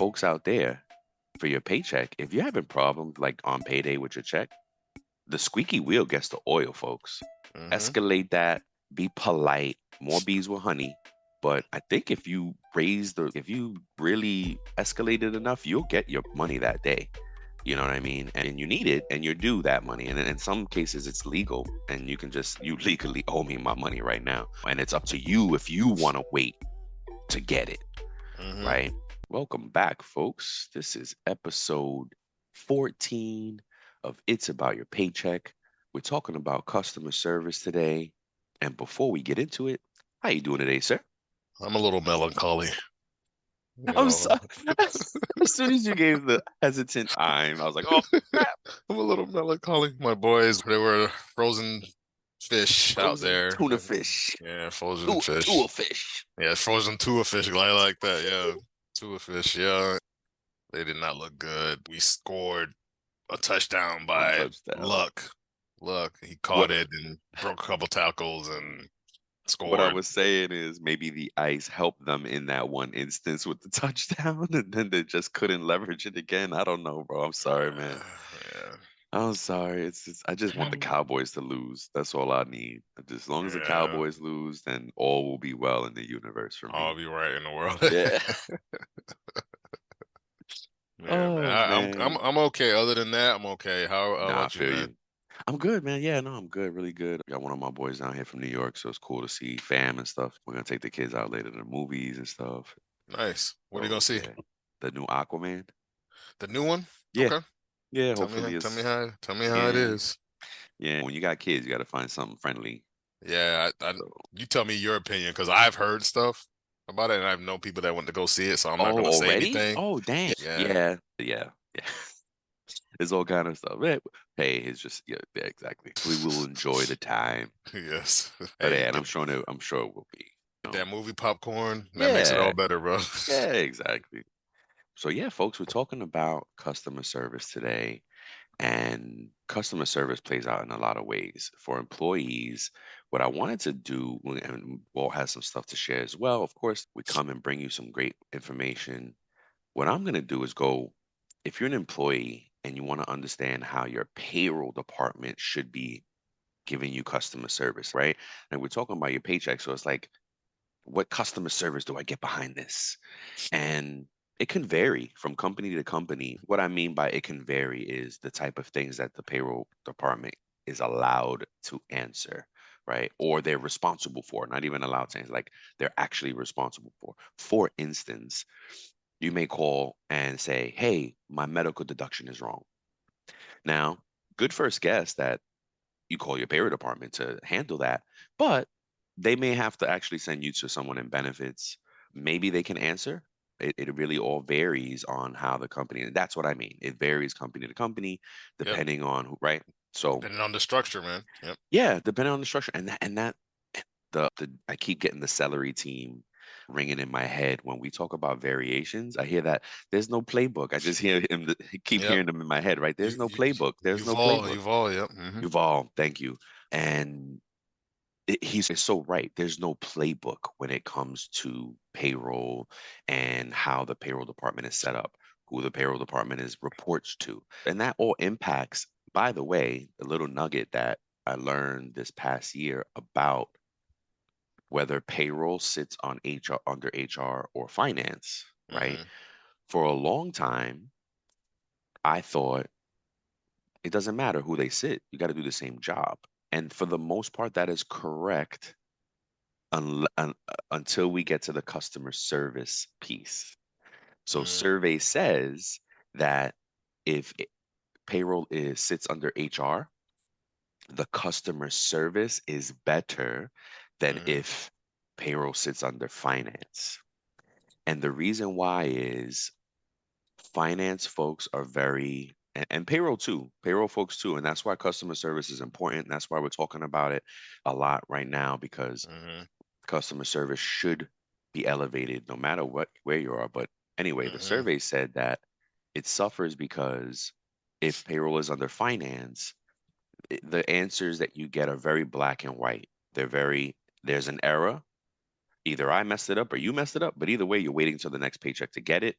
folks out there, for your paycheck, if you're having problems like on payday with your check, the squeaky wheel gets the oil, folks. Mm-hmm. Escalate that, be polite, more bees with honey. But I think if you really escalated enough, you'll get your money that day. You know what I mean? And you need it and you're due that money. And in some cases, it's legal and you legally owe me my money right now. And it's up to you if you want to wait to get it, Mm-hmm. right? Welcome back, folks. This is episode 14 of It's About Your Paycheck. We're talking about customer service today. And before we get into it, how you doing today, sir? I'm a little melancholy. You I'm know, sorry. As soon as you gave the hesitant time, I was like, oh, crap. I'm a little melancholy. My boys, they were frozen fish out Frozen there. tuna fish. Yeah, frozen Tua fish. fish. Yeah, frozen tuna fish. I like that. Yeah, tuna fish. Yeah, they did not look good. We scored a touchdown One by touchdown. Luck. Luck, he caught What it and broke a couple tackles and what I scored. was saying is maybe the ice helped them in that one instance with the touchdown, and then they just couldn't leverage it again. I don't know, bro. I'm sorry, man. Yeah, I'm sorry. It's just I just want the Cowboys to lose. That's all I need. Just as long as the yeah. Cowboys lose, then all will be well in the universe for I'll me. be right in the world. Yeah. Yeah, man. Oh I'm man. okay. Other than that, I'm okay. How Nah, I about you, feel man? you. I'm good, man. Yeah, no, I'm good, really good. Got one of my boys down here from New York, so it's cool to see fam and stuff. We're gonna take the kids out later to the movies and stuff. Nice. What are you gonna So see? yeah. The new Aquaman. The new one? Yeah, Okay. yeah, Tell me hopefully it's tell me how it yeah. is. Yeah. When you got kids, you gotta find something friendly. Yeah, So you tell me your opinion because I've heard stuff about it and I've known people that went to go see it, so I'm not oh, gonna say already? anything. Oh, dang. Yeah. Yeah, yeah, yeah. It's all kind of stuff. Hey, it's just yeah, exactly. We will enjoy the time. Yes. But Hey, yeah, and I'm sure it will be. get You know. that movie popcorn. That makes it Yeah, all better, bro. yeah, exactly. So yeah, folks, we're talking about customer service today. And customer service plays out in a lot of ways. For employees, what I wanted to do, and Walt has some stuff to share as well. Of course, we come and bring you some great information. What I'm going to do is go, if you're an employee and you want to understand how your payroll department should be giving you customer service, right? And we're talking about your paycheck. So it's like, what customer service do I get behind this? And it can vary from company to company. What I mean by it can vary is the type of things that the payroll department is allowed to answer, right? Or they're responsible for, not even allowed to answer, like they're actually responsible for. For instance, you may call and say, hey, my medical deduction is wrong. Now, good first guess that you call your payroll department to handle that, but they may have to actually send you to someone in benefits. Maybe they can answer. It really all varies on how the company, and that's what I mean. It varies company to company, Yep. depending on who, right? So Depending on the structure, man. Yep. yeah, depending on the structure, and that the I keep getting the celery team ringing in my head when we talk about variations. I hear that there's no playbook. I just hear him keep Yep. hearing them in my head, right? You There's no you playbook. There's no playbook. you've all, yep. Hmm. You've all, thank you. And he's so right. There's no playbook when it comes to payroll and how the payroll department is set up, who the payroll department is reports to. And that all impacts, by the way, the little nugget that I learned this past year about whether payroll sits on HR under HR or finance, right? Hmm. For a long time, I thought it doesn't matter who they sit, you got to do the same job. And for the most part, that is correct until we get to the customer service piece. So Hmm. survey says that if payroll is sits under HR, the customer service is better than Hmm. if payroll sits under finance. And the reason why is finance folks are very and payroll folks too, and that's why customer service is important. That's why we're talking about it a lot right now because Hmm. customer service should be elevated no matter what where you are. But anyway, the Hmm. survey said that it suffers because if payroll is under finance, the answers that you get are very black and white. There's an error. Either I messed it up or you messed it up, but either way, you're waiting till the next paycheck to get it.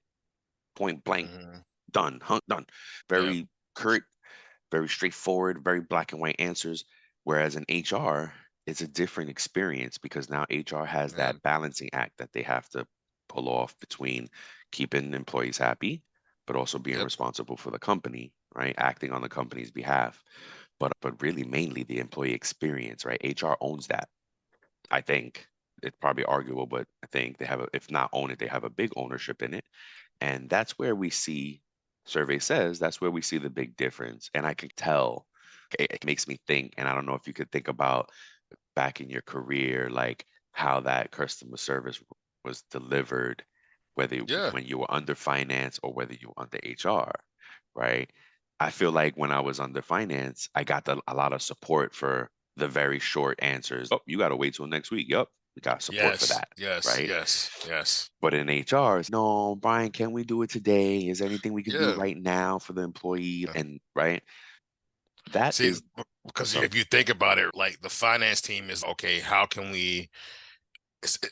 point blank, Hmm. done, done. Yep. Very curt, very straightforward, very black and white answers. Whereas in HR, it's a different experience because now HR has Yeah. that balancing act that they have to pull off between keeping employees happy, but also being Yep. responsible for the company, right? Acting on the company's behalf. But really mainly the employee experience, right? HR owns that. I think it's probably arguable, but I think they have a, if not own it, they have a big ownership in it. And that's where we see, survey says, that's where we see the big difference. And I can tell, it makes me think, and I don't know if you could think about back in your career, like how that customer service was delivered, whether Yeah. when you were under finance or whether you were under HR, right? I feel like when I was under finance, I got a lot of support for the very short answers. Oh, you got to wait till next week. Yep, we got support for Yes. that, Yes. right? Yes. Yes. But in HR, it's no, Brian, can we do it today? Is there anything we can do Yeah. right now for the employee? And right, that See, is because what's up. if you think about it, like the finance team is okay, how can we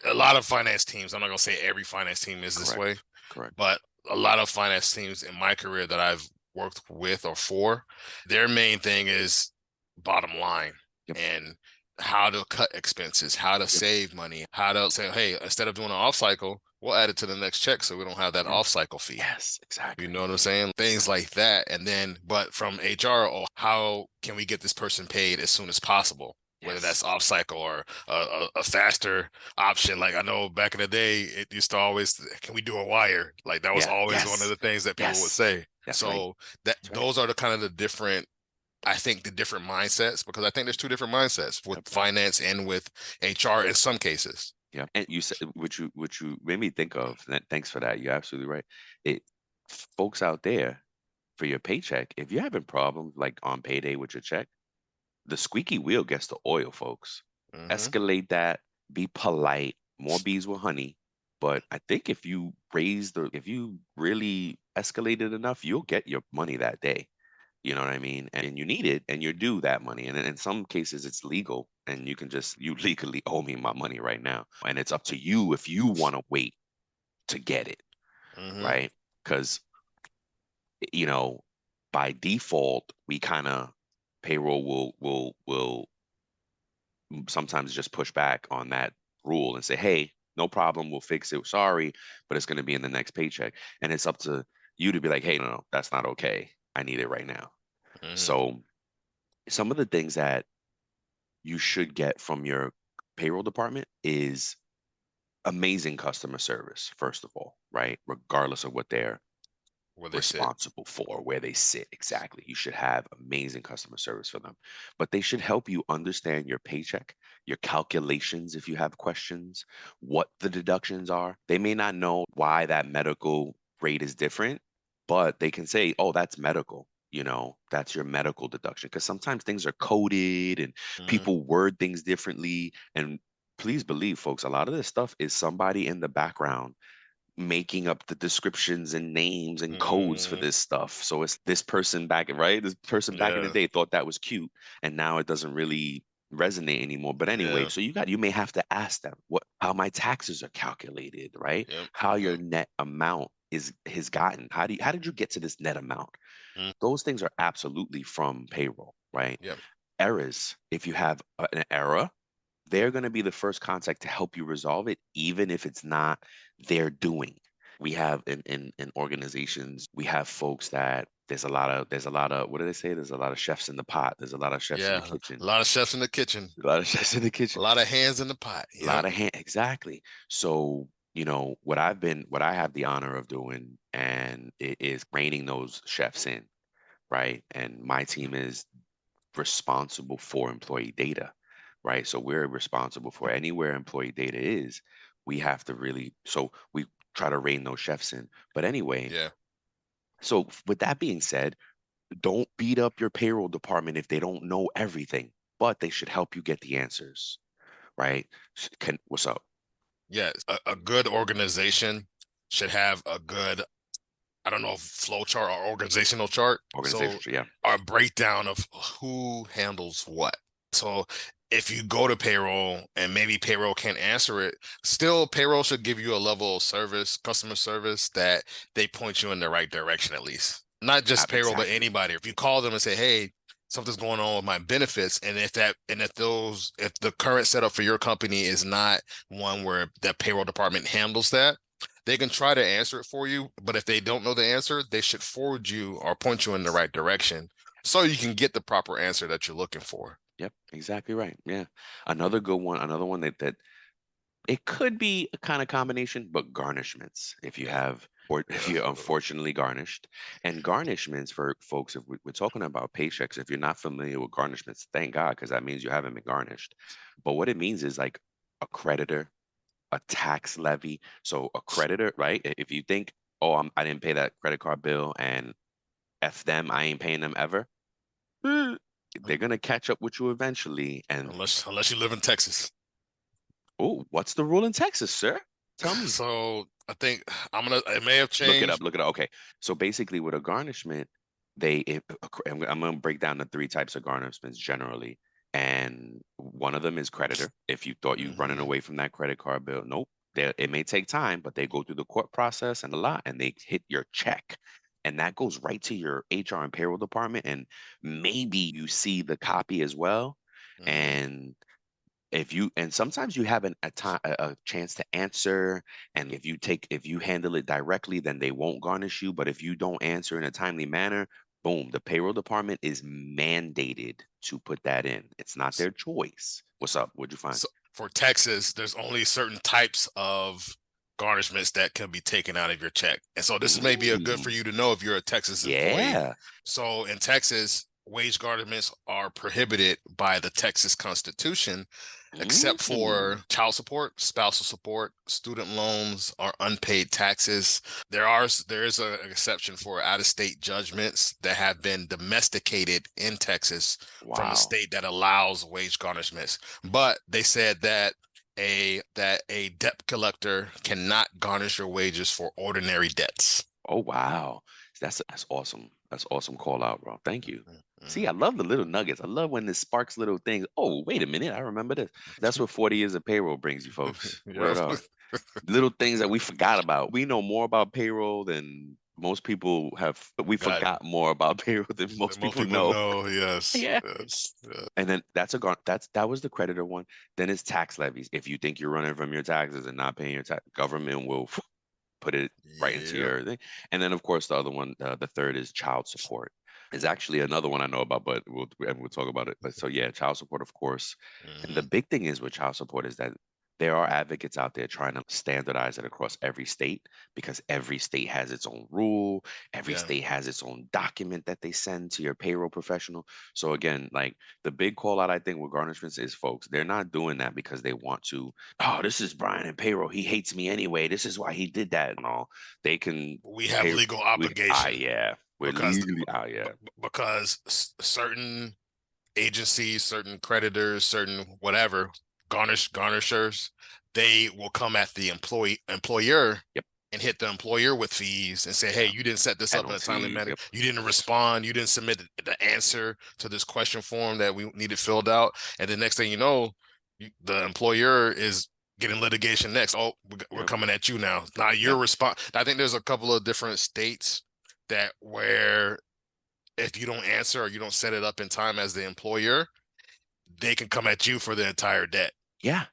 a lot of finance teams, I'm not gonna say every finance team is this way, Correct, correct. but a lot of finance teams in my career that I've worked with or for, their main thing is bottom line Yep, and how to cut expenses, how to yep, save money, how to say, hey, instead of doing an off cycle, we'll add it to the next check so we don't have that yep. off cycle fee. Yes, You exactly. know what I'm saying? Things like that. And then, but from HR, oh, how can we get this person paid as soon as possible? Whether Yes, that's off cycle or a faster option. Like I know back in the day, it used to always, can we do a wire? Like that was yeah, always one of yes, the things that people would yes. say. That's right. So that That's right. those are the kind of the different, I think the different mindsets, because I think there's two different mindsets with Yep, finance and with HR in some cases. yep. And you said what you made me think of. Thanks for that. You're absolutely right. It folks out there for your paycheck, if you're having problems like on payday with your check, the squeaky wheel gets the oil, folks. Hmm. Escalate that, be polite, more bees with honey. But I think if you really escalate it enough, you'll get your money that day. You know what I mean? And you need it and you're due that money. And in some cases, it's legal and you legally owe me my money right now. And it's up to you if you want to wait to get it, Hmm. right? Because, you know, by default, we kind of, payroll will sometimes just push back on that rule and say, hey, no problem, we'll fix it. Sorry, but it's going to be in the next paycheck. And it's up to you to be like, hey, no, no, that's not okay. I need it right now. Hmm. So some of the things that you should get from your payroll department is amazing customer service, first of all, right? Regardless of what they're Where they sit. responsible for, where they sit exactly. You should have amazing customer service for them, but they should help you understand your paycheck, your calculations if you have questions, what the deductions are. They may not know why that medical rate is different, but they can say, oh, that's medical. That's your medical deduction. Because sometimes things are coded and Hmm. people word things differently. And please believe, folks, a lot of this stuff is somebody in the background making up the descriptions and names and codes for Hmm. this stuff. So it's this person back, right? This person back in the Yeah. day thought that was cute, and now it doesn't really resonate anymore. But anyway, Yeah. so you may have to ask them how my taxes are calculated, right? Yep. How your Yep. net amount is has gotten. How did you get to this net amount? Mm. Those things are absolutely from payroll, right? Yep. Errors. If you have an error, they're going to be the first contact to help you resolve it, even if it's not their doing. We have in organizations, we have folks that there's a lot of what do they say? There's a lot of chefs in the pot. There's a lot of chefs in the Yeah. kitchen. A lot of chefs in the kitchen. A lot of chefs in the A kitchen. lot of hands in the pot. A Yep. lot of hand exactly. So, what I have the honor of doing and it is reining those chefs in, right? And my team is responsible for employee data, right? So we're responsible for anywhere employee data is. We have to really, so we try to rein those chefs in. But anyway, Yeah. so with that being said, don't beat up your payroll department if they don't know everything, but they should help you get the answers, right? What's up? Yeah. A good organization should have a good, I don't know, flow chart or organizational chart. So Organization, yeah. our breakdown of who handles what. So if you go to payroll and maybe payroll can't answer it, still payroll should give you a level of service, customer service, that they point you in the right direction at least. Not just payroll, but Exactly. anybody. If you call them and say, "Hey, something's going on with my benefits," and if the current setup for your company is not one where the payroll department handles that, they can try to answer it for you. But if they don't know the answer, they should forward you or point you in the right direction so you can get the proper answer that you're looking for. Yep, exactly right. Yeah. Another good one, another one that it could be a kind of combination, but garnishments. If you Yeah. have, or if you're unfortunately garnished, and garnishments for folks, if we're talking about paychecks, if you're not familiar with garnishments, thank God, because that means you haven't been garnished. But what it means is like a creditor, a tax levy. So a creditor, right? If you think, oh, I didn't pay that credit card bill, and f them, I ain't paying them ever. eh, They're gonna catch up with you eventually, and Unless you live in Texas. oh, what's the rule in Texas, sir? Tell me. So I think it may have Look it up. changed. Look it up. Okay. So basically, with a garnishment, I'm going to break down the three types of garnishments generally. And one of them is creditor. If you thought you running Hmm. away from that credit card bill, nope. It may take time, but they go through the court process and a lot, and they hit your check. And that goes right to your HR and payroll department. And maybe you see the copy as well. Hmm. And if you and sometimes you have a time a chance to answer, and if you handle it directly, then they won't garnish you, but if you don't answer in a timely manner, boom, the payroll department is mandated to put that in. It's not their choice. What's up? What'd you find? So for Texas, there's only certain types of garnishments that can be taken out of your check. And so this may be a good for Mm, you to know if you're a Texas employee. yeah. So in Texas, wage garnishments are prohibited by the Texas Constitution, except for Mm, child support, spousal support, student loans, or unpaid taxes. There is an exception for out-of-state judgments that have been domesticated in Texas from a wow. state that allows wage garnishments. But they said that a debt collector cannot garnish your wages for ordinary debts. Oh wow. That's awesome. That's awesome call out, bro. Thank you. See, I Mhm. love the little nuggets. I love when this sparks little things. Oh, wait a minute. I remember this. That's what 40 years of payroll brings you, folks. Yeah. Word up. Little things that we forgot about. We know more about payroll than most people have. We God, forgot more about payroll than most most people people know. know. Yes, Yeah. yes, yeah, And then that was the creditor one. Then it's tax levies. If you think you're running from your taxes and not paying your tax, government will put it right into yeah. your thing. And then, of course, the other one, the third is child support. Is actually another one I know about, but we'll talk about it. But so yeah, child support, of course. And the Hmm. big thing is with child support is that there are advocates out there trying to standardize it across every state because every state has its own rule, every Yeah. state has its own document that they send to your payroll professional. So again, like the big call out I think with garnishments is folks, they're not doing that because they want to, oh, this is Brian in payroll. He hates me anyway. This is why he did that and all. They can We have pay legal we obligation yeah. We're because legally yeah. certain agencies, certain creditors, certain whatever garnishers, they will come at the employer Yep. and hit the employer with fees and say, "Hey, Yeah. you didn't set this up in a timely Penalties. manner. Yep. You didn't respond. You didn't submit the answer to this question form that we needed filled out." And the next thing you know, the employer is getting litigation next. Oh, we're Yep. coming at you now. Now Yep. your response. I think there's a couple of different states that where if you don't answer or you don't set it up in time as the employer, they can come at you for the entire debt. Yeah.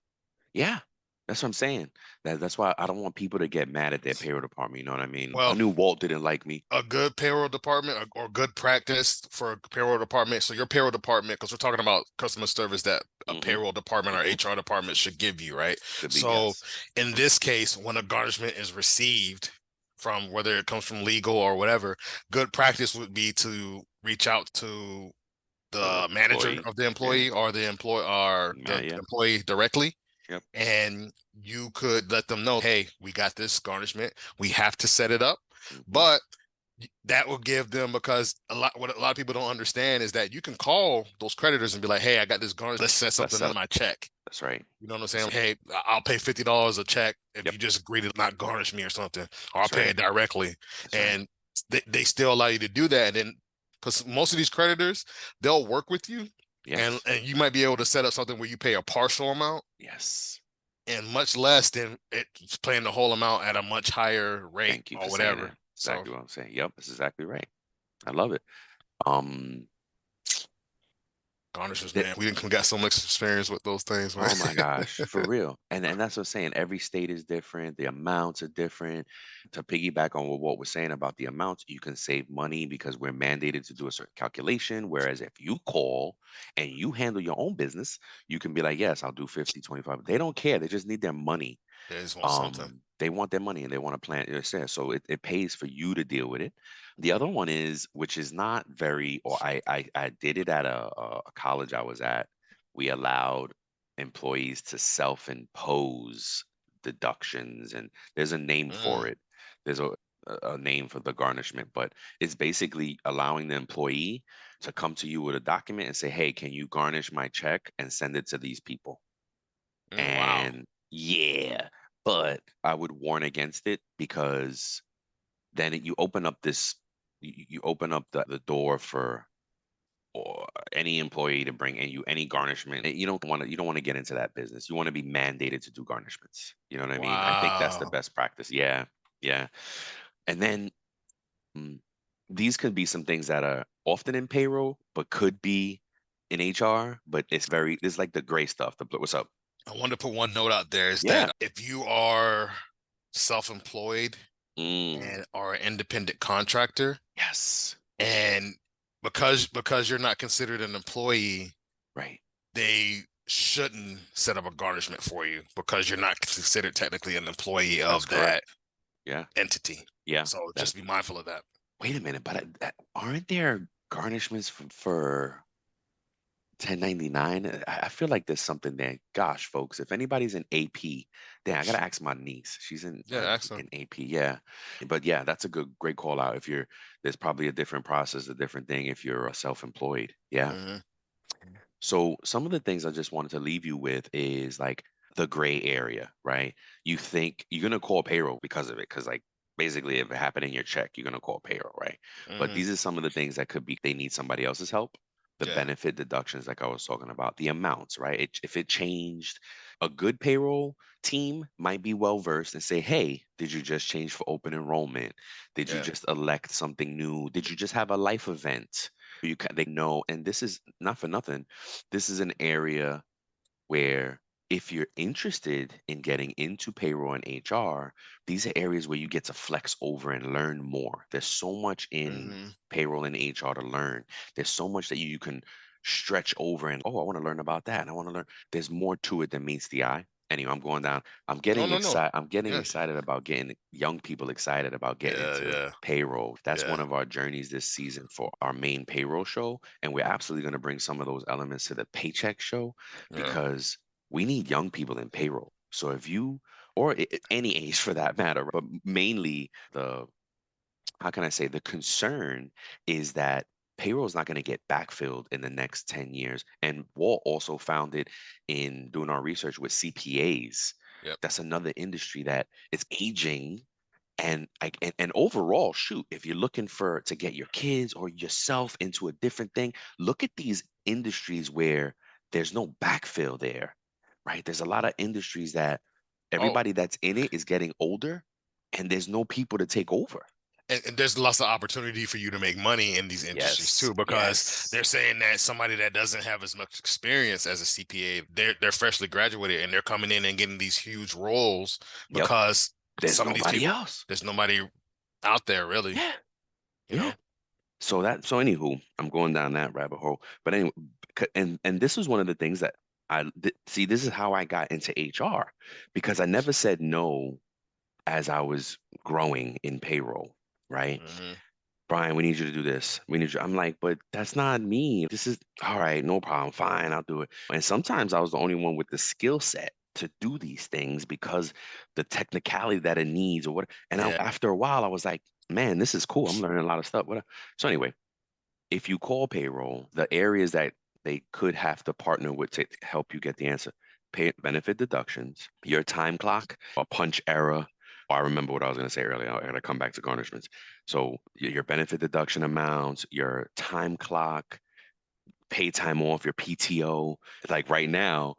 Yeah. That's what I'm saying. That's why I don't want people to get mad at their payroll department. You know what I mean? I Well, knew Walt didn't like me. a good payroll department or good practice for a payroll department. So your payroll department, because we're talking about customer service that a Mm-hmm. payroll department or Mm-hmm. HR department should give you, right? Should be So yes. in this case, when a garnishment is received from whether it comes from legal or whatever, good practice would be to reach out to The the manager employee. of the Yeah. employee or the Yeah. employee directly, Yep. and you could let them know, hey, we got this garnishment, we have to set it up. Mm-hmm. But that will give them, because what a lot of people don't understand is that you can call those creditors and be like, hey, I got this garnish, let's set Let's something set on up. my check. That's right. You know what I'm That's saying? Hey, I'll pay $50 a check if yep. you just agree to not garnish me or something, or I'll That's pay right. it directly. That's right. And they still allow you to do that. And then, because most of these creditors, they'll work with you, and Yes. you might be able to set up something where you pay a partial amount Yes. and much less than it's paying the whole amount at a much higher rate Thank you for or saying whatever. that. So Exactly what I'm saying. Yep, that's exactly right. I love it. Um, garnishes, th- man, we got so much experience with those things, man. oh my gosh, for real. And that's what I'm saying. Every state is different. The amounts are different. To piggyback on what Walt was saying about the amounts, you can save money because we're mandated to do a certain calculation. Whereas if you call and you handle your own business, you can be like, yes, I'll do 50, 25. They don't care. They just need their money. They just want something. They want their money and they want to plan it. So it pays for you to deal with it. The other one is, which is not very, or I did it at a college I was at. We allowed employees to self-impose deductions, and there's a name for Mm, it. There's a name for the garnishment, but it's basically allowing the employee to come to you with a document and say, hey, can you garnish my check and send it to these people? wow. And yeah, but I would warn against it because then you open up you open up the door for or any employee to bring in you any garnishment. You don't want to get into that business. You want to be mandated to do garnishments. You know what I mean? I think that's the Wow. best practice. Yeah. Yeah. And then mm, these could be some things that are often in payroll, but could be in HR, but it's like the gray stuff. What's up? I want to put one note out there is Yeah. that if you are self-employed Mm, and are an independent contractor, yes. and because you're not considered an employee, Right. they shouldn't set up a garnishment for you because you're not considered technically an employee That's of that correct. Yeah. entity. Yeah. So That just be mindful of that. wait a minute, but aren't there garnishments for 1099? I feel like there's something there. Gosh, folks, if anybody's in AP, then I gotta ask my niece. She's Yeah, excellent. in AP, yeah. But yeah, that's a great call out. If you're there's probably a different process, a different thing if you're self-employed. Yeah. Hmm. So some of the things I just wanted to leave you with is like the gray area, right? You think you're gonna call payroll because of it, because like basically if it happened in your check, you're gonna call payroll, right? But Hmm. these are some of the things that could be they need somebody else's help. The Yeah. benefit deductions, like I was talking about, the amounts, right? If it changed, a good payroll team might be well versed and say, "Hey, did you just change for open enrollment? Did you Yeah. just elect something new? Did you just have a life event?" They know, and this is not for nothing. This is an area where if you're interested in getting into payroll and HR, these are areas where you get to flex over and learn more. There's so much in Hmm. payroll and HR to learn. There's so much that you can stretch over and, oh, I want to learn about that. And I want to learn. There's more to it than meets the eye. Anyway, I'm going down. No, no, no. I'm getting Yeah. excited about getting young people excited about getting Yeah. into Yeah. payroll. That's one Yeah. of our journeys this season for our main payroll show. And we're absolutely going to bring some of those elements to the paycheck show Yeah. because we need young people in payroll. So if you, or any age for that matter, but mainly how can I say, the concern is that payroll is not going to get backfilled in the next 10 years. And Walt also found it in doing our research with CPAs. Yep. That's another industry that is aging and overall, shoot, if you're looking for to get your kids or yourself into a different thing, look at these industries where there's no backfill there, right? There's a lot of industries that Oh, everybody that's in it is getting older and there's no people to take over. and there's lots of opportunity for you to make money in these industries Yes, too, because yes, they're saying that somebody that doesn't have as much experience as a CPA, they're freshly graduated and they're coming in and getting these huge roles yep. because There's some of these nobody people, else. there's nobody out there really, Yeah, you yeah. know. So anywho, I'm going down that rabbit hole. But anyway, and this was one of the things that see. This is how I got into HR because I never said no as I was growing in payroll, right? Hmm. Brian, we need you to do this. We need you. I'm like, but that's not me. This is all right, no problem. Fine, I'll do it. And sometimes I was the only one with the skill set to do these things because the technicality that it needs or what. And Yeah. after a while, I was like, man, this is cool. I'm learning a lot of stuff. What? So anyway, if you call payroll, the areas that they could have to partner with to help you get the answer, pay benefit deductions, your time clock, a punch error. Oh, I remember what I was going to say earlier. I got to come back to garnishments. So your benefit deduction amounts, your time clock, pay time off, your PTO. Like right now,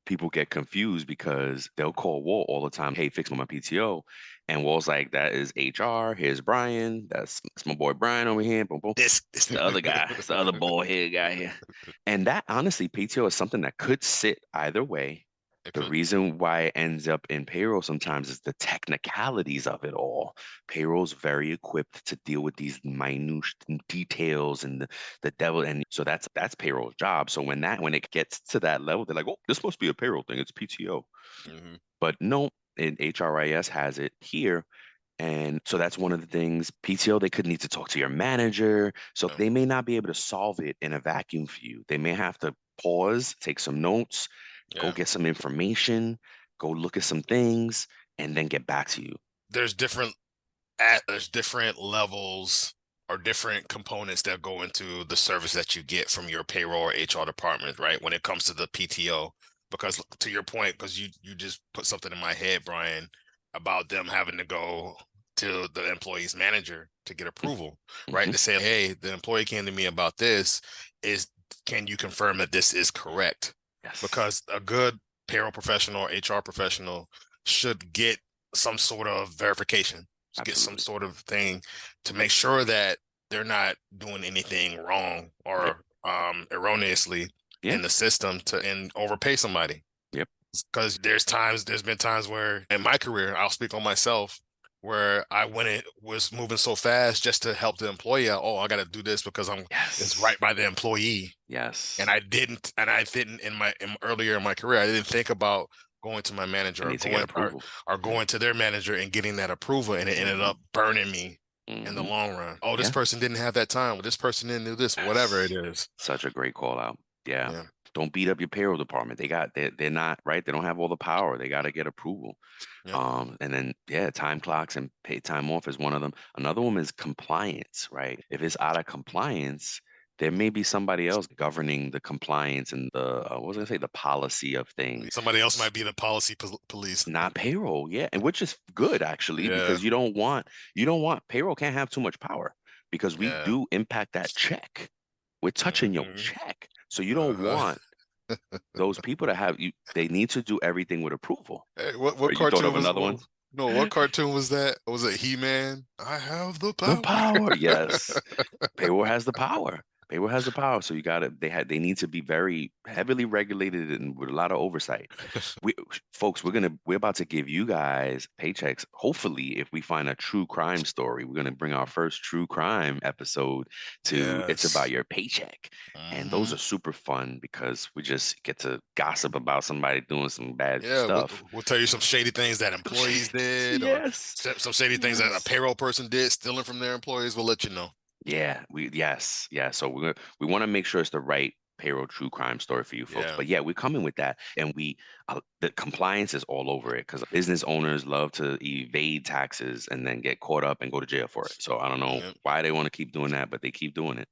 people get confused because they'll call Walt all the time, hey, fix my PTO. And Walt's like, that is HR. Here's Brian. That's my boy Brian over here. Boom, boom. This. It's the other guy. It's the other bald head guy here. And that honestly, PTO is something that could sit either way. It The could. reason why it ends up in payroll sometimes is the technicalities of it all. Payroll's very equipped to deal with these minute details and the devil. And so that's payroll's job. So when it gets to that level, they're like, oh, this must be a payroll thing. It's PTO. Hmm. But no, in HRIS has it here. And so that's one of the things. PTO, they could need to talk to your manager. So Yeah. they may not be able to solve it in a vacuum for you. They may have to pause, take some notes, go Yeah. get some information, go look at some things, and then get back to you. There's there's different levels or different components that go into the service that you get from your payroll or HR department, right? When it comes to the PTO, because to your point, because you just put something in my head, Brian, about them having to go to the employee's manager to get approval, right? Mm-hmm. To say, hey, the employee came to me about this. Can you confirm that this is correct? Yes, Because a good payroll professional or HR professional should get some sort of verification, get some absolutely. sort of thing to make sure that they're not doing anything wrong Yep. or erroneously Yeah. in the system to and overpay somebody. Yep. Because there's been times where in my career, I'll speak on myself, where I when it was moving so fast just to help the employee out. Oh, I got to do this because it's Yes. right by the employee. And Yes. I didn't earlier in my career, I didn't think about going to my I manager need to get approval. or Yeah. going to their manager and getting that approval, and it ended Mm-hmm. up burning me in the Mm-hmm. long run. Oh, this Yeah. person didn't have that time. Well, this person didn't do this, whatever it Yes. is. Such a great call out. Yeah. Yeah. Don't beat up your payroll department. They're not right. They don't have all the power. They got to get approval. Yep. And then yeah, time clocks and pay time off is one of them. Another one is compliance, right? If it's out of compliance, there may be somebody else governing the compliance and the what was I gonna say, the policy of things. Somebody else might be the policy police. Not payroll, yeah, and which is good actually Yeah. because you don't want payroll can't have too much power because we Yeah. do impact that check. We're touching your Hmm. check, so you don't Uh-huh. want those people to have you. They need to do everything with approval. Hey, Or what you thought cartoon of was another one? what, no, what cartoon was that? Was it He-Man? I have the The power. power, yes. Payroll has the power. Payroll has the power. So you got to they need to be very heavily regulated and with a lot of oversight. We folks, we're about to give you guys paychecks. Hopefully, if we find a true crime story, we're gonna bring our first true crime episode to it's about Yes. your paycheck. And those Hmm. are super fun because we just get to gossip about somebody doing some bad Yeah, stuff. we'll tell you some shady things that employees did, or Yes. some shady things that a Yes. payroll person did, stealing from their employees. We'll let you know. Yeah, yeah. So we want to make sure it's the right payroll true crime story for you folks. Yeah. But yeah, we're coming with that, and the compliance is all over it because business owners love to evade taxes and then get caught up and go to jail for it. So I don't know Yeah. why they want to keep doing that, but they keep doing it.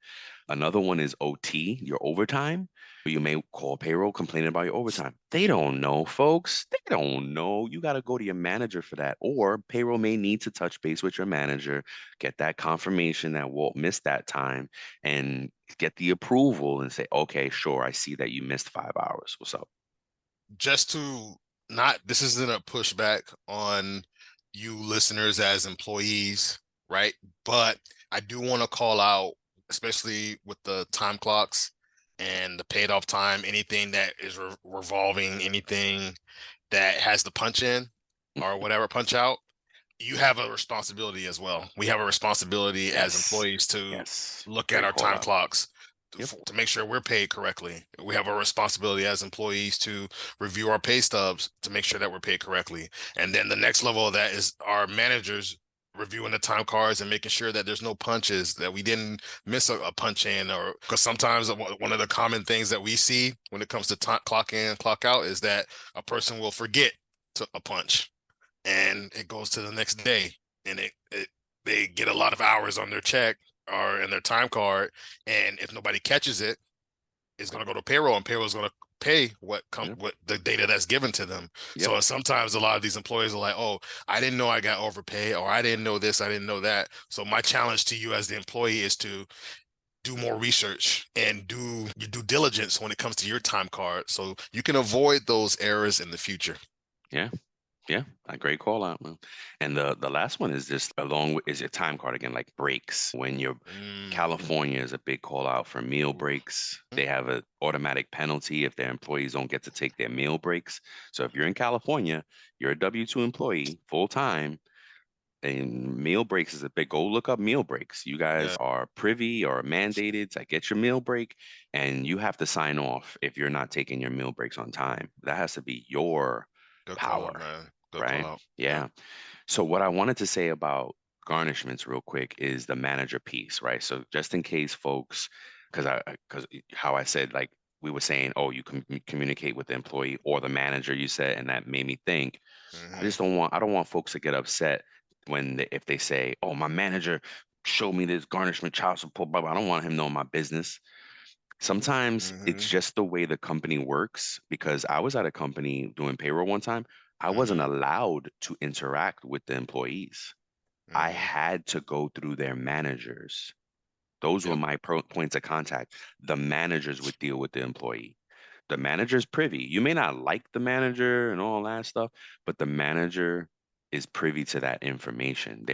Another one is OT, your overtime. You may call payroll complaining about your overtime. They don't know, folks. They don't know. You got to go to your manager for that. Or payroll may need to touch base with your manager, get that confirmation that Walt missed that time, and get the approval and say, okay, sure, I see that you missed 5 hours. What's up? Just to not, this isn't a pushback on you listeners as employees, right? But I do want to call out, especially with the time clocks and the paid off time, anything that is revolving, anything that has the punch in or whatever punch out, you have a responsibility as well. We have a responsibility as Yes. employees to Yes. look at Great our call time out. clocks Yep. to make sure we're paid correctly. We have a responsibility as employees to review our pay stubs to make sure that we're paid correctly. And then the next level of that is our managers reviewing the time cards and making sure that there's no punches, that we didn't miss a punch in, or because sometimes one of the common things that we see when it comes to clock in, clock out is that a person will forget to a punch and it goes to the next day, and they get a lot of hours on their check or in their time card, and if nobody catches it, it's going to go to payroll, and payroll is going to pay Yep. what the data that's given to them. Yep. So sometimes a lot of these employees are like, oh, I didn't know I got overpaid, or I didn't know this, I didn't know that. So my challenge to you as the employee is to do more research and do your due diligence when it comes to your time card, so you can avoid those errors in the future. Yeah. Yeah, a great call out, man. And the last one is just along with is your time card again, like breaks. When you're Mm. California is a big call out for meal Oof. breaks. They have an automatic penalty if their employees don't get to take their meal breaks. So if you're in California, you're a W-2 employee full time, and meal breaks is a big go look up meal breaks. You guys Yeah, are privy or mandated to get your meal break, and you have to sign off if you're not taking your meal breaks on time. That has to be your good call out, power, man. Good call right? out. Yeah. Yeah. So what I wanted to say about garnishments real quick is the manager piece, right? So just in case folks, because how I said like we were saying, oh, you can communicate with the employee or the manager, you said, and that made me think. Hmm. I don't want folks to get upset if they say, oh, my manager showed me this garnishment, child support, blah, blah. I don't want him knowing my business. Sometimes it's Hmm. just the way the company works because I was at a company doing payroll one time. I wasn't Hmm. allowed to interact with the employees. I Hmm. had to go through their managers. Those were Yep. my points of contact. The managers would deal with the employee. The manager's privy. You may not like the manager and all that stuff, but the manager is privy to that information.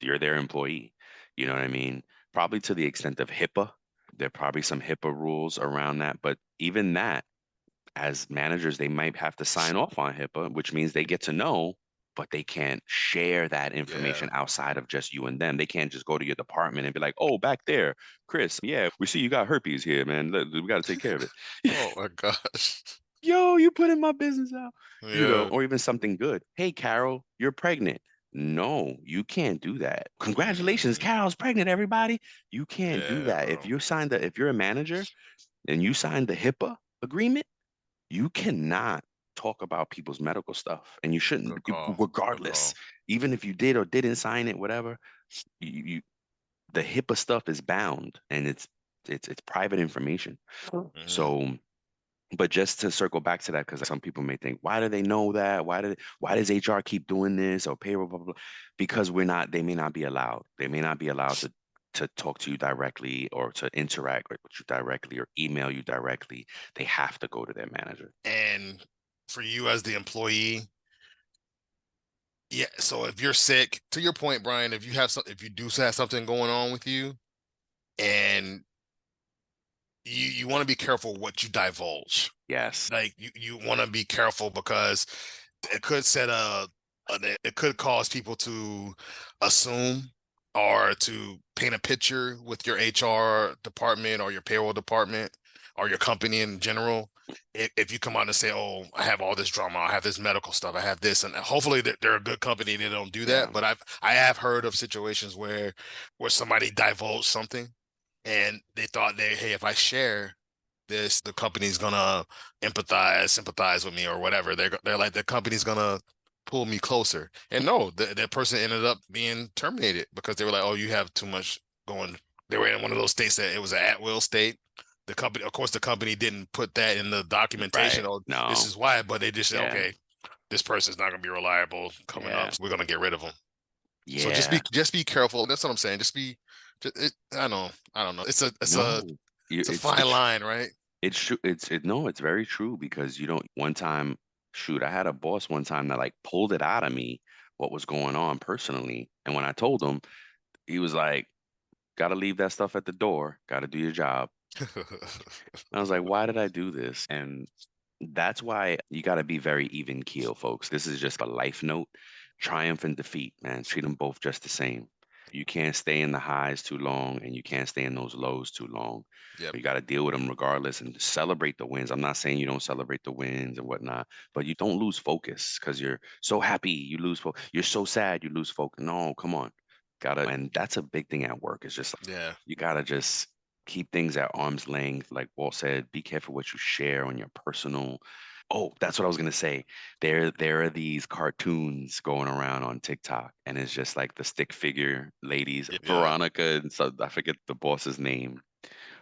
You're their employee. You know what I mean? Probably to the extent of HIPAA. There are probably some HIPAA rules around that, but even that, as managers, they might have to sign off on HIPAA, which means they get to know, but they can't share that Yeah. information outside of just you and them. They can't just go to your department and be like, "Oh, back there, Chris, yeah, we see you got herpes here, man. We got to take care of it." Oh my gosh. Yo, you putting my business out, Yeah. or even something good. Hey, Carol, you're pregnant. No, you can't do that. Congratulations, Hmm. Carol's pregnant, everybody. You can't do Yeah, that. bro. If you're a manager and you signed the HIPAA agreement, you cannot talk about people's medical stuff, and you shouldn't, Good call. Good regardless. call. Even if you did or didn't sign it, whatever, you the HIPAA stuff is bound, and it's private information. Hmm. So, but just to circle back to that, because some people may think, why do they know that? Why does HR keep doing this or payroll, blah, blah, blah? Because we're not, they may not be allowed. They may not be allowed to talk to you directly or to interact with you directly or email you directly. They have to go to their manager. And for you as the employee, yeah. So if you're sick, to your point, Brian, if you do have something going on with you, and you want to be careful what you divulge. Yes. Like you want to be careful because it could it could cause people to assume or to paint a picture with your HR department or your payroll department or your company in general. If you come out and say, "Oh, I have all this drama, I have this medical stuff, I have this," and hopefully they're a good company and they don't do Yeah. that. But I have heard of situations where somebody divulged something and they thought hey, if I share this, the company's gonna sympathize with me or whatever. They're like the company's gonna pull me closer. And no, that person ended up being terminated because they were like, oh, you have too much going. They were in one of those states that it was an at-will state. The company, of course, the company didn't put that in the documentation. Right. Oh, this No. is why, but they just said, Yeah. okay, this person's not gonna be reliable coming Yeah. up. So we're gonna get rid of them. So Yeah. just be careful. That's what I'm saying. I don't know. No. It's a fine line, right? It's true. No, it's very true because you don't one time, shoot, I had a boss one time that like pulled it out of me what was going on personally. And when I told him, he was like, gotta leave that stuff at the door, gotta do your job. And I was like, why did I do this? And that's why you gotta be very even keel, folks. This is just a life note. Triumph and defeat, man. Treat them both just the same. You can't stay in the highs too long and you can't stay in those lows too long. Yep. You got to deal with them regardless and celebrate the wins. I'm not saying you don't celebrate the wins and whatnot, but you don't lose focus because you're so happy you lose focus. You're so sad you lose focus. No, come on. And that's a big thing at work. It's just Yeah. you gotta just keep things at arm's length. Like Walt said, be careful what you share on your personal. Oh, that's what I was gonna say. There are these cartoons going around on TikTok, and it's just like the stick figure ladies, Yeah. Veronica, and so I forget the boss's name,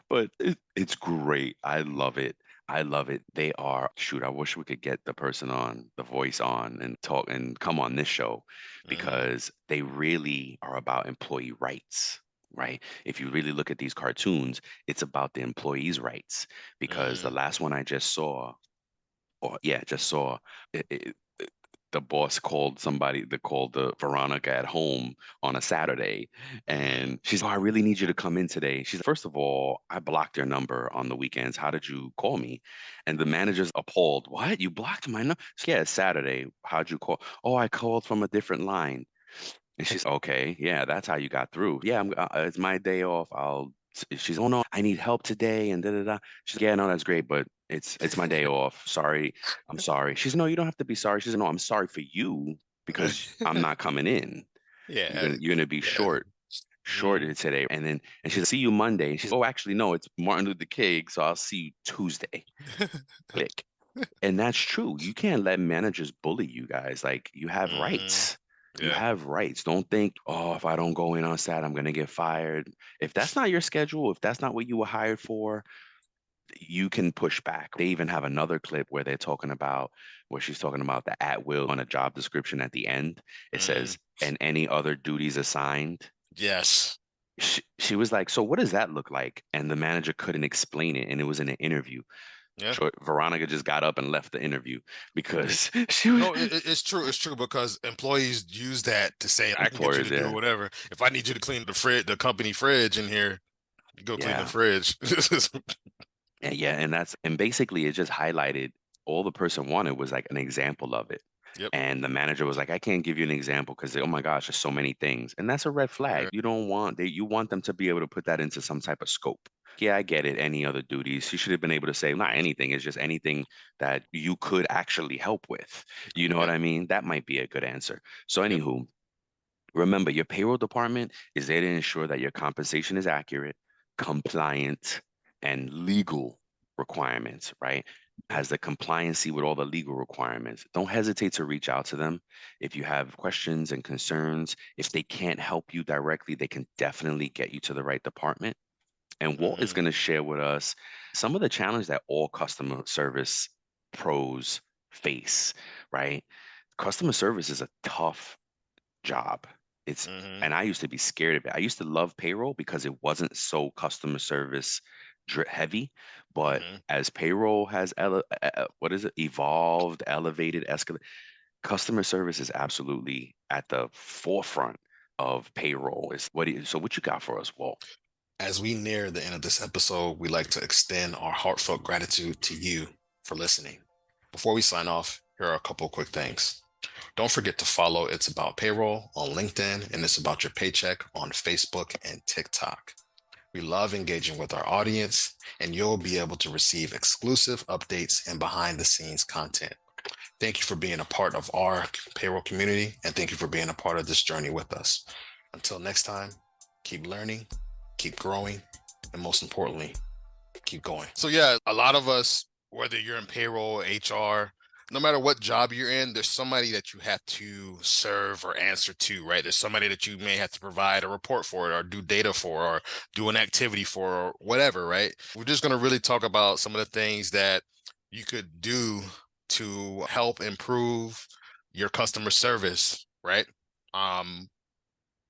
but it's great. I love it. I love it. They are, shoot, I wish we could get the person on, the voice on and talk and come on this show Hmm. because they really are about employee rights. right? If you really look at these cartoons, it's about the employees' rights because the Mm, last one I just saw, or yeah, just saw, the boss called somebody that called the Veronica at home on a Saturday, mm. and she's, "Oh, I really need you to come in today." She's, "First of all, I blocked your number on the weekends. How did you call me?" And the manager's appalled. "What? You blocked my number?" "Yeah, it's Saturday. How'd you call?" "Oh, I called from a different line." And she's, "Okay, yeah, that's how you got through." "Yeah, it's my day off. She's, "Oh no, I need help today," and da da da. She's, "Yeah, no, that's great, but it's my day off. Sorry, I'm sorry." She's, "No, you don't have to be sorry." She's, "No, I'm sorry for you because I'm not coming in. Yeah, You're gonna be yeah. shorted Mm. today." And then she's, "See you Monday." And she's, "Oh, actually, no, it's Martin Luther King, so I'll see you Tuesday." Click. And that's true. You can't let managers bully you guys. Like, you have Mm. rights. You Yeah, have rights. Don't think, "Oh, if I don't go in on Sat, I'm gonna get fired." If that's not your schedule, if that's not what you were hired for, you can push back. They even have another clip where they're talking about, where she's talking about the at will on a job description at the end. It mm. says, "And any other duties assigned." Yes. She was like, "So what does that look like?" And the manager couldn't explain it, and it was in an interview. Yeah. Veronica just got up and left the interview because she was. No, it's true. It's true because employees use that to say, I can get you Employers, to do yeah, whatever. If I need you to clean the fridge, the company fridge in here, you go clean the yeah, fridge. yeah, and basically it just highlighted, all the person wanted was like an example of it. Yep. And the manager was like, "I can't give you an example because, oh my gosh, there's so many things." And that's a red flag. Yeah. You don't want you want them to be able to put that into some type of scope. Yeah, I get it. Any other duties? She should have been able to say, not anything. It's just anything that you could actually help with. You know what Yeah. I mean? That might be a good answer. So, Yep. anywho, remember, your payroll department is there to ensure that your compensation is accurate, compliant, and legal requirements, right? Yep. Has the compliancy with all the legal requirements. Don't hesitate to reach out to them if you have questions and concerns. If they can't help you directly, they can definitely get you to the right department. And Walt is Mm, going to share with us some of the challenge that all customer service pros face, right? Customer service is a tough job. It's mm-hmm. and I used to be scared of it. I used to love payroll because it wasn't so customer service heavy, but Mm-hmm. as payroll has what is it, evolved, elevated, escalated, customer service is absolutely at the forefront of payroll. Is what do you, so what you got for us, Walt? As we near the end of this episode, we'd like to extend our heartfelt gratitude to you for listening. Before we sign off, here are a couple quick things. Don't forget to follow It's About Payroll on LinkedIn and It's About Your Paycheck on Facebook and TikTok. We love engaging with our audience, and you'll be able to receive exclusive updates and behind the scenes content. Thank you for being a part of our payroll community, and thank you for being a part of this journey with us. Until next time, keep learning, keep growing, and most importantly, keep going. So yeah, a lot of us, whether you're in payroll, HR, no matter what job you're in, there's somebody that you have to serve or answer to, right? There's somebody that you may have to provide a report for or do data for or do an activity for or whatever, right? We're just going to really talk about some of the things that you could do to help improve your customer service, right? Um,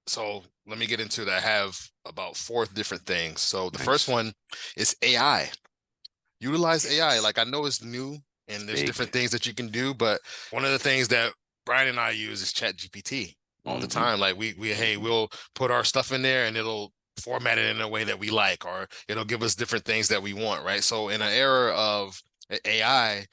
so let me get into that. I have about four different things. So the first Nice. one is AI. Utilize AI. Yes. Like I know it's new It's and there's different big. things that you can do, but one of the things that Brian and I use is Chat GPT all the Hmm. time. Like we hey, Hmm. we'll put our stuff in there and it'll format it in a way that we like, or it'll give us different things that we want, right? So in an era of AI,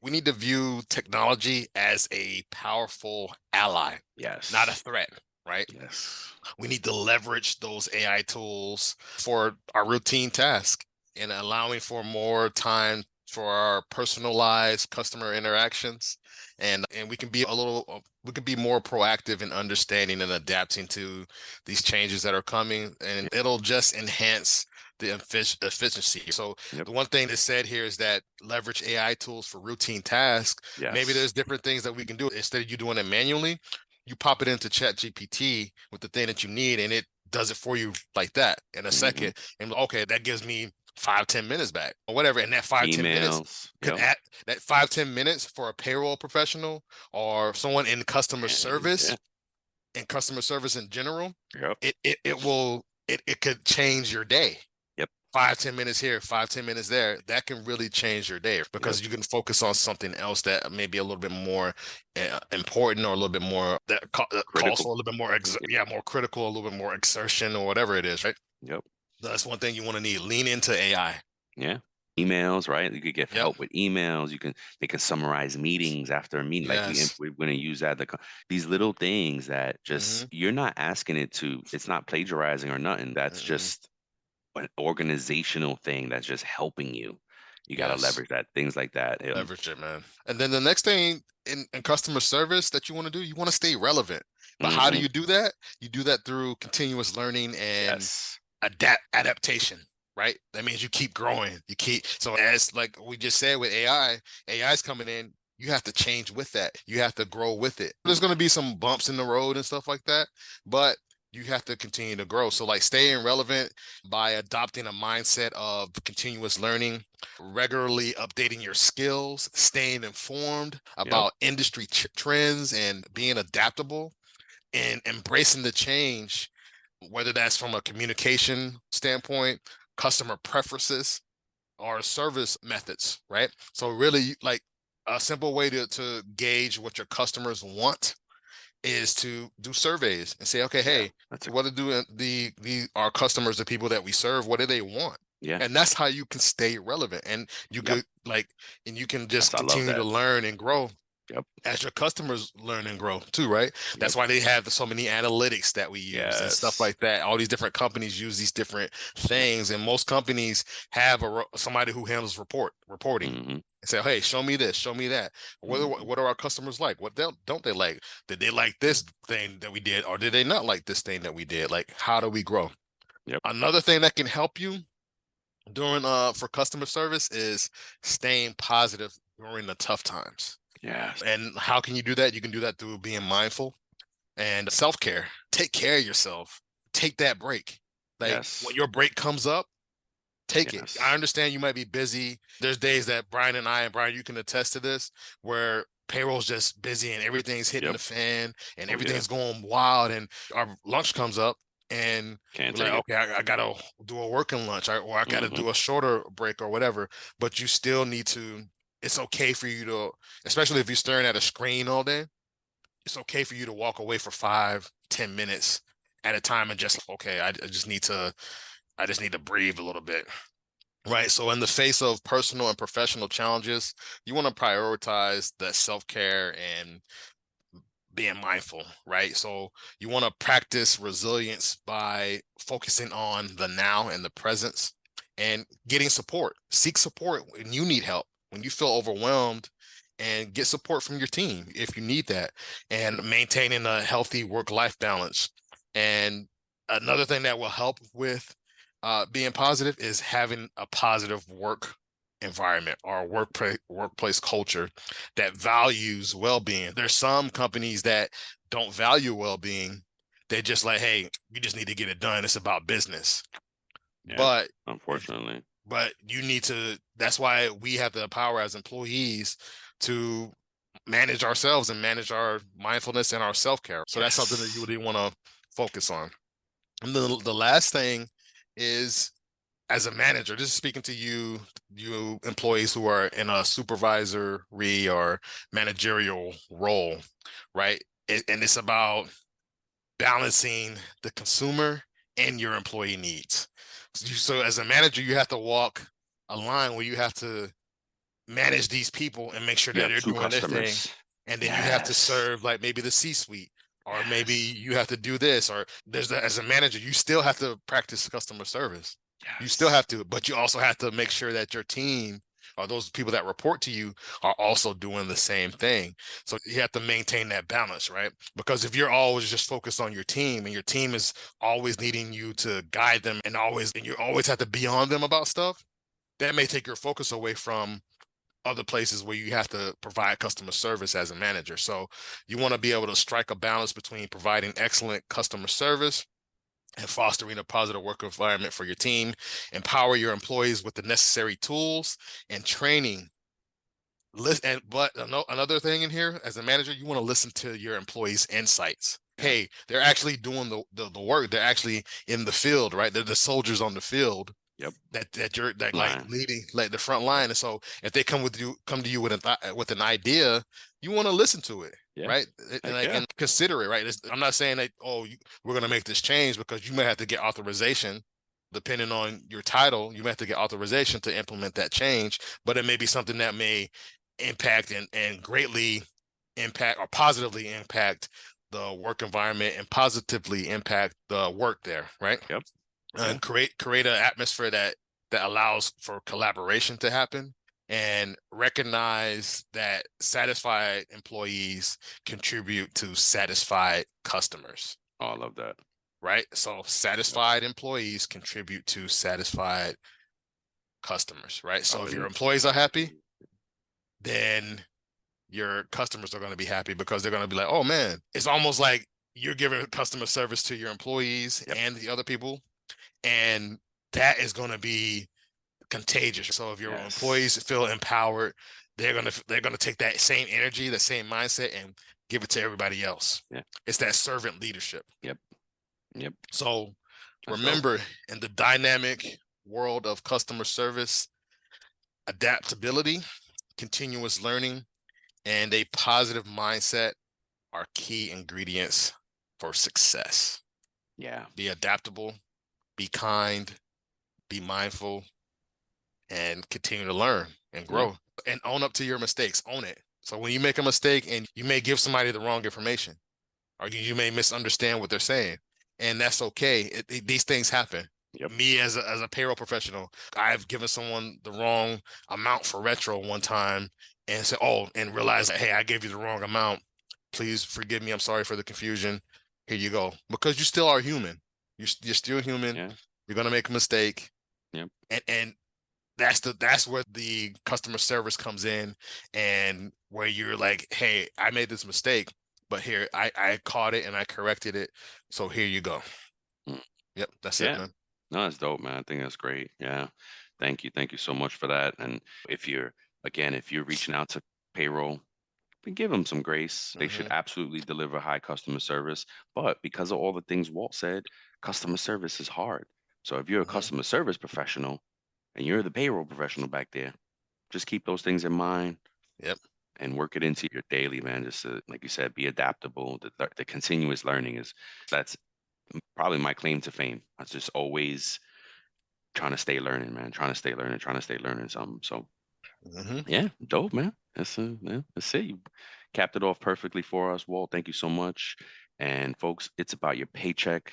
we need to view technology as a powerful ally, not a Yes. threat, right? Yes. We need to leverage those AI tools for our routine task and allowing for more time for our personalized customer interactions. And we can be a little we can be more proactive in understanding and adapting to these changes that are coming, and it'll just enhance the efficiency. So Yep. the one thing that's said here is that leverage AI tools for routine tasks. Maybe Yes. there's different things that we can do instead of you doing it manually. You pop it into Chat GPT with the thing that you need, and it does it for you like that in a Hmm. second. And okay, that gives me 5-10 minutes back or whatever. And that 5-10 minutes Emails. could Yep. add that 5-10 minutes for a payroll professional or someone Yeah. in customer service in general. Yep. It will it could change your day. Yep. 5, 10 minutes here, 5, 10 minutes there, that can really change your day Yep. because you can focus on something else that may be a little bit more important, or a little bit more that calls Critical. for a little bit more, Yeah. yeah, more critical, a little bit more exertion or whatever it is, right? Yep. That's one thing you want to need. Lean into AI. Yeah. Emails, right? You could get Yep. help with emails. You can They can summarize meetings after a meeting. Like Yes. we're going to use that. These little things that just Hmm. you're not asking it to. It's not plagiarizing or nothing. That's Hmm. just an organizational thing that's just helping you. You got to Yes. leverage that. Things like that. Leverage it, man. And then the next thing in customer service that you want to do, you want to stay relevant. But how do Hmm. you do that? You do that through continuous learning and Yes. adaptation, right? That means you keep growing. You keep, so as like we just said with AI is coming in. You have to change with that. You have to grow with it. There's going to be some bumps in the road and stuff like that, but you have to continue to grow. So like staying relevant by adopting a mindset of continuous learning, regularly updating your skills, staying informed Yep. about industry trends, and being adaptable and embracing the change, whether that's from a communication standpoint, customer preferences, or service methods, right? So really, like, a simple way to gauge what your customers want is to do surveys and say, okay, Yeah. hey, That's a what do the our customers, the people that we serve, what do they want? yeah. And that's how you can stay relevant, and you Yep. could like, and you can That's just I love continue to that. learn and grow Yep. as your customers learn and grow too, right? Yep. That's why they have so many analytics that we use and stuff Yes. like that. All these different companies use these different things, and most companies have somebody who handles reporting. Hmm. And say, hey, show me this, show me that. Hmm. What are our customers like? What don't they like? Did they like this thing that we did, or did they not like this thing that we did? Like, how do we grow? Yep. Another thing that can help you during for customer service is staying positive during the tough times. Yes. And how can you do that? You can do that through being mindful and self-care. Take care of yourself. Take that break. Like when Yes. your break comes up, take it. I Yes. understand you might be busy. There's days that Brian, you can attest to this, where payroll's just busy and everything's hitting Yep. the fan and Oh yeah. everything's going wild, and our lunch comes up and Can't we're like, take it. okay, I gotta do a working lunch, or I gotta Hmm. do a shorter break or whatever. But you still need to, it's okay for you to, especially if you're staring at a screen all day, it's okay for you to walk away for 5, 10 minutes at a time and just, okay, I just need to breathe a little bit. Right. So in the face of personal and professional challenges, you want to prioritize that self-care and being mindful, right? So you want to practice resilience by focusing on the now and the presence, and getting support. Seek support when you need help, when you feel overwhelmed, and get support from your team if you need that, and maintaining a healthy work-life balance. And another thing that will help with being positive is having a positive work environment or workplace culture that values well-being. There's some companies that don't value well-being. They're just like, hey, you just need to get it done. It's about business. Yeah. But if Unfortunately. but you need to, that's why we have the power as employees to manage ourselves and manage our mindfulness and our self-care. So that's something that you Yes. really want to focus on. And the last thing is, as a manager, this is speaking to you employees who are in a supervisory or managerial role, right? And it's about balancing the consumer and your employee needs. So as a manager, you have to walk a line where you have to manage these people and make sure You that have they're two doing their thing. customers. And then you have to Yes. serve like maybe the C-suite, or maybe Yes. you have to do this, or as a manager, you still have to practice customer service. You still Yes. have to, but you also have to make sure that your team, or those people that report to you, are also doing the same thing. So you have to maintain that balance, right? Because if you're always just focused on your team, and your team is always needing you to guide them, and you always have to be on them about stuff, that may take your focus away from other places where you have to provide customer service as a manager. So you want to be able to strike a balance between providing excellent customer service and fostering a positive work environment for your team. Empower your employees with the necessary tools and training. But another thing in here, as a manager, you want to listen to your employees' insights. Yeah. hey, they're actually doing the work. They're actually in the field, right? They're the soldiers on the field Yep. that you're that like Line. leading like the front Yep. line. And so if they come to you with an idea, you want to listen to it, Yeah. right? And Heck like yeah. and consider it, right? I'm not saying that we're gonna make this change, because you may have to get authorization. Depending on your title, you may have to get authorization to implement that change, but it may be something that may impact and greatly impact or positively impact the work environment and positively impact the work there, right? Yep. Yeah. And create an atmosphere that allows for collaboration to happen, and recognize that satisfied employees contribute to satisfied customers, Oh, I love that. right? So Yep. satisfied employees contribute to satisfied customers, right? So Oh, if it your is. employees are happy, Absolutely. then your customers are going to be happy, because they're going to be like, oh man, it's almost like you're giving customer service to your employees Yep. and the other people, and that is going to be contagious. So if your employees Yes. feel empowered, they're gonna take that same energy, that same mindset, and give it to everybody else. Yeah. It's that servant leadership. Yep. Yep. So That's dope. remember, in the dynamic world of customer service, adaptability, continuous learning, and a positive mindset are key ingredients for success. Yeah. Be adaptable, be kind, be mindful, and continue to learn and Yeah. grow and own up to your mistakes. Own it. So when you make a mistake and you may give somebody the wrong information, or you may misunderstand what they're saying, and that's okay. These things happen. Yep. Me as a payroll professional, I've given someone the wrong amount for retro one time, and said, "Oh," and realized that, hey, I gave you the wrong amount. Please forgive me. I'm sorry for the confusion. Here you go. Because you still are human. You're still human. Yeah. You're gonna make a mistake, Yep. and that's where the customer service comes in, and where you're like, hey, I made this mistake, but here I caught it and I corrected it, so here you go. Mm. Yep, that's it, Yeah. man. No, that's dope, man. I think that's great. Yeah. Thank you. Thank you so much for that. And if you're, again, if you're reaching out to payroll, then give them some grace. They should Hmm. absolutely deliver high customer service. But because of all the things Walt said, customer service is hard. So if you're a Hmm. customer service professional and you're the payroll professional back there, just keep those things in mind Yep. and work it into your daily, man. Just to, like you said, be adaptable. The continuous learning is that's probably my claim to fame. I was just always trying to stay learning, man. Trying to stay learning, trying to stay learning something. So Hmm. yeah, dope, man. That's it. You capped it off perfectly for us, Walt. Thank you so much. And folks, it's about your paycheck.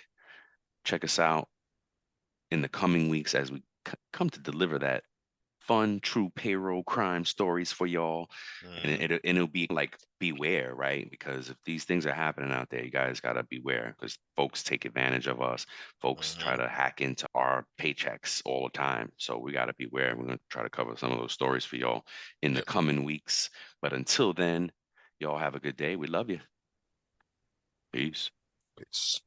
Check us out in the coming weeks as we come to deliver that fun, true payroll crime stories for y'all. And Hmm. it'll be like beware, right? Because if these things are happening out there, you guys gotta beware because folks take advantage of us. Folks try Hmm. to hack into our paychecks all the time. So we gotta beware. We're gonna try to cover some of those stories for y'all in the Yep. coming weeks. But until then, y'all have a good day. We love you. Peace. Peace.